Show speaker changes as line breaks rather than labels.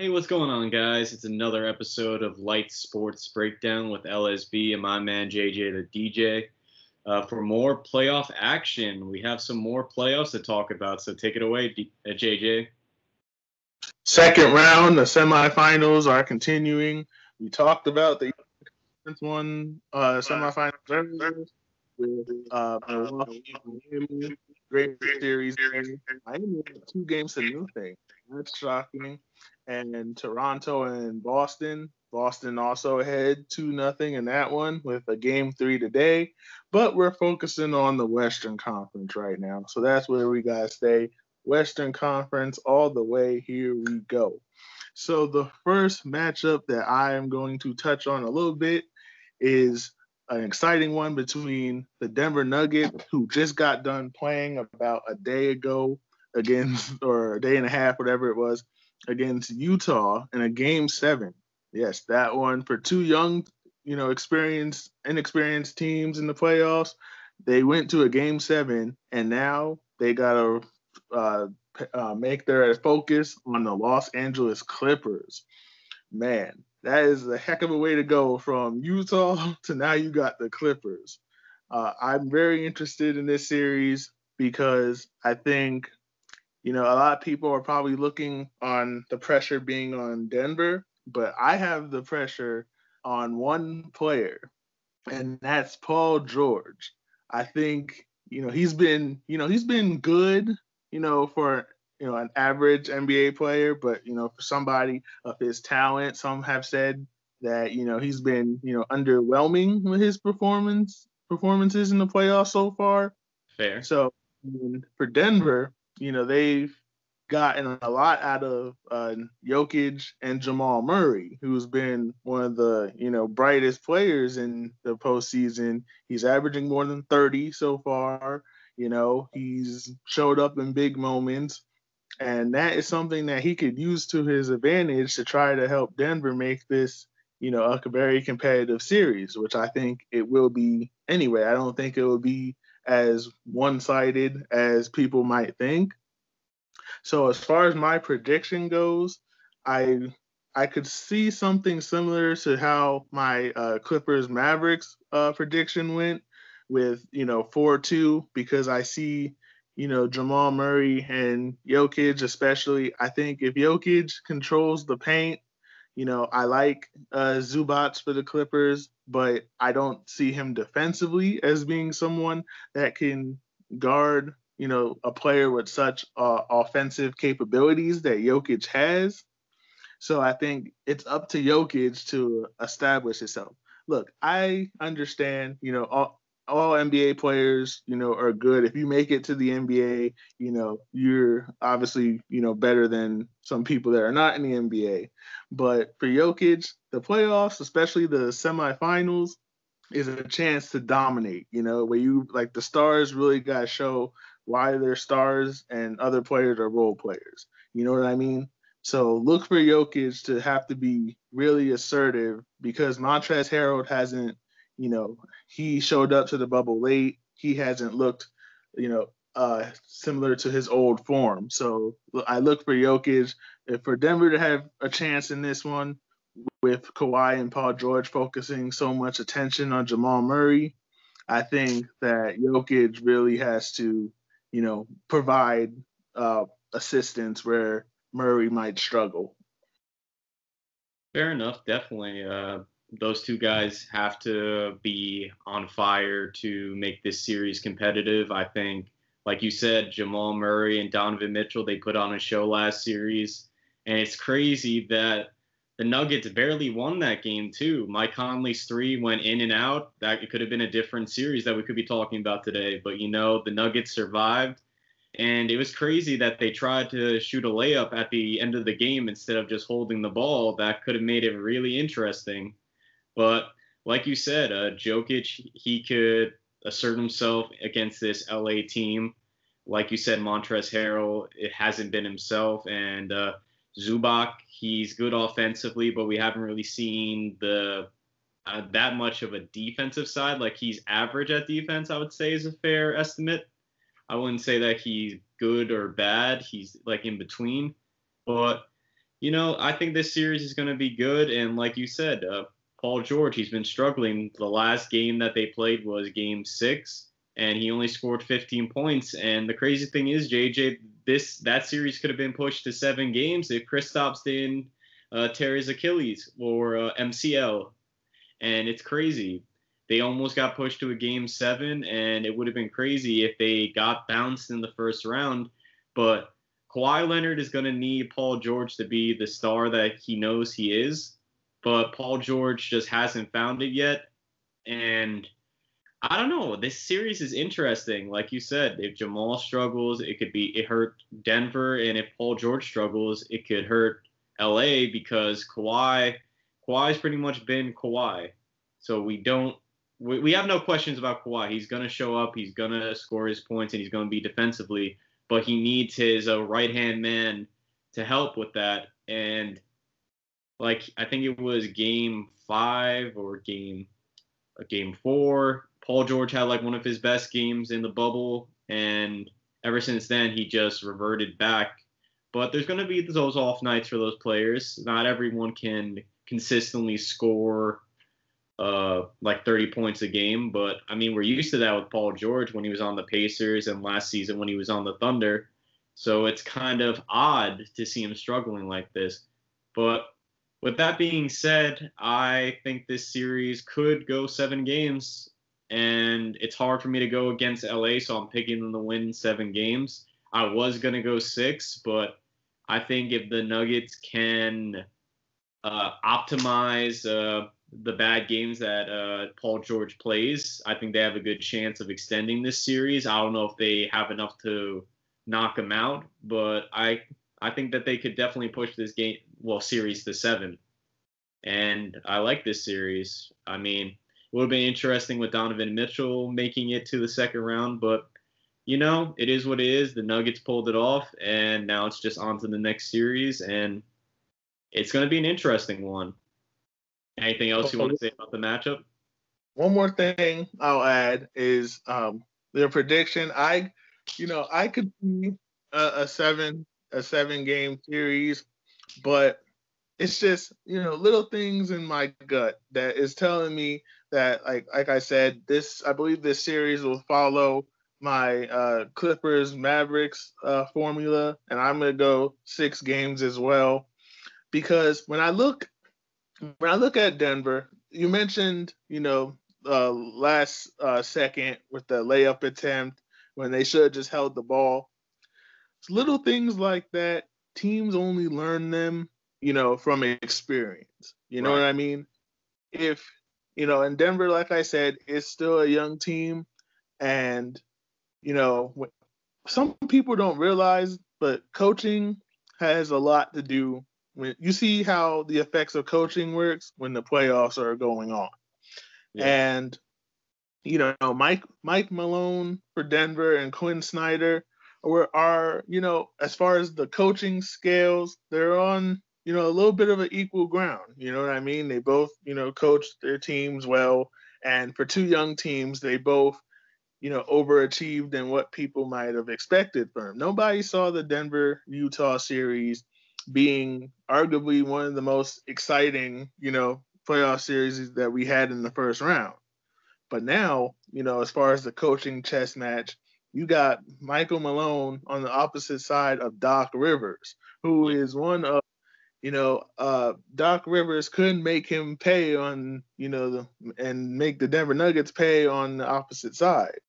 Hey, what's going on, guys? It's another episode of Light Sports Breakdown with LSB and my man JJ the DJ. For more playoff action, we have some more playoffs to talk about, so take it away, JJ.
Second round, the semifinals are continuing. We talked about the one semifinals earlier with Milwaukee and Miami. Great series there. Miami had 2 games to nothing. That's shocking. And Toronto and Boston. Boston also ahead 2-0 in that one with a game 3 today. But we're focusing on the Western Conference right now. So that's where we got to stay. Western Conference all the way. Here we go. So the first matchup that I am going to touch on a little bit is an exciting one between the Denver Nuggets, who just got done playing about a day ago against, or a day and a half, whatever it was, against Utah in a game 7. Yes, that one for two young, inexperienced teams in the playoffs. They went to a game 7, and now they got to make their focus on the Los Angeles Clippers. Man, that is a heck of a way to go from Utah to now you got the Clippers. I'm very interested in this series because I think, a lot of people are probably looking on the pressure being on Denver, but I have the pressure on one player, and that's Paul George. I think, he's been good, for an average NBA player, but for somebody of his talent, some have said that he's been underwhelming with his performances in the playoffs so far.
Fair.
So for Denver, they've gotten a lot out of Jokic and Jamal Murray, who's been one of the brightest players in the postseason. He's averaging more than 30 so far. He's showed up in big moments, and that is something that he could use to his advantage to try to help Denver make this a very competitive series, which I think it will be anyway. I don't think it will be as one-sided as people might think. So as far as my prediction goes, I I could see something similar to how my Clippers Mavericks prediction went with 4-2, because I see Jamal Murray and Jokic especially. I think if Jokic controls the paint, I like Zubats for the Clippers, but I don't see him defensively as being someone that can guard, a player with such offensive capabilities that Jokic has. So I think it's up to Jokic to establish himself. Look, I understand, all NBA players, are good. If you make it to the NBA, you're obviously, better than some people that are not in the NBA. But for Jokic, the playoffs, especially the semifinals, is a chance to dominate, where you like the stars really got to show why they're stars and other players are role players. You know what I mean? So look for Jokic to have to be really assertive, because Montrezl Harrell hasn't, he showed up to the bubble late. He hasn't looked, similar to his old form. So I look for Jokic, for Denver to have a chance in this one, with Kawhi and Paul George focusing so much attention on Jamal Murray. I think that Jokic really has to, provide assistance where Murray might struggle.
Fair enough, definitely. Those two guys have to be on fire to make this series competitive. I think, like you said, Jamal Murray and Donovan Mitchell, they put on a show last series. And it's crazy that the Nuggets barely won that game, too. Mike Conley's three went in and out. That it could have been a different series that we could be talking about today. But, the Nuggets survived. And it was crazy that they tried to shoot a layup at the end of the game instead of just holding the ball. That could have made it really interesting. But like you said, Jokic, he could assert himself against this LA team. Like you said, Montrezl Harrell, it hasn't been himself. And Zubac, he's good offensively, but we haven't really seen the that much of a defensive side. Like, he's average at defense, I would say, is a fair estimate. I wouldn't say that he's good or bad. He's like in between. But I think this series is going to be good. And like you said, Paul George, he's been struggling. The last game that they played was game 6, and he only scored 15 points. And the crazy thing is, JJ, that series could have been pushed to 7 games if Kristaps didn't tear his Achilles or MCL. And it's crazy. They almost got pushed to a game 7, and it would have been crazy if they got bounced in the first round. But Kawhi Leonard is going to need Paul George to be the star that he knows he is, but Paul George just hasn't found it yet. And I don't know. This series is interesting. Like you said, if Jamal struggles, it hurt Denver, and if Paul George struggles, it could hurt LA because Kawhi's pretty much been Kawhi. So we have no questions about Kawhi. He's going to show up, he's going to score his points, and he's going to be defensively, but he needs his right-hand man to help with that. And like I think it was game 5 or game 4, Paul George had like one of his best games in the bubble, and ever since then he just reverted back. But there's going to be those off nights for those players. Not everyone can consistently score like 30 points a game. But, I mean, we're used to that with Paul George when he was on the Pacers and last season when he was on the Thunder. So it's kind of odd to see him struggling like this. But with that being said, I think this series could go 7 games. And it's hard for me to go against LA, so I'm picking them to win 7 games. I was going to go 6, but I think if the Nuggets can optimize the bad games that Paul George plays, I think they have a good chance of extending this series. I don't know if they have enough to knock him out, but I think that they could definitely push this series to 7. And I like this series. I mean, it would have been interesting with Donovan Mitchell making it to the second round, but it is what it is. The Nuggets pulled it off, and now it's just on to the next series, and it's going to be an interesting one. Anything else you want to say about the matchup?
One more thing I'll add is their prediction. I could see a 7-game series, but it's just little things in my gut that is telling me that like I said, I believe this series will follow my Clippers Mavericks formula, and I'm gonna go 6 games as well, because when I look at Denver, you mentioned last second with the layup attempt when they should have just held the ball. It's little things like that. Teams only learn them from experience. You know what I mean? If and Denver, like I said, is still a young team, and some people don't realize, but coaching has a lot to do. When you see how the effects of coaching works when the playoffs are going on. Yeah. And Mike Malone for Denver and Quinn Snyder are as far as the coaching scales, they're on a little bit of an equal ground. You know what I mean? They both coached their teams well, and for 2 young teams, they both overachieved in what people might have expected from them. Nobody saw the Denver-Utah series being arguably one of the most exciting, playoff series that we had in the first round. But now, as far as the coaching chess match, you got Michael Malone on the opposite side of Doc Rivers, who is one of, Doc Rivers couldn't make him pay on, and make the Denver Nuggets pay on the opposite side.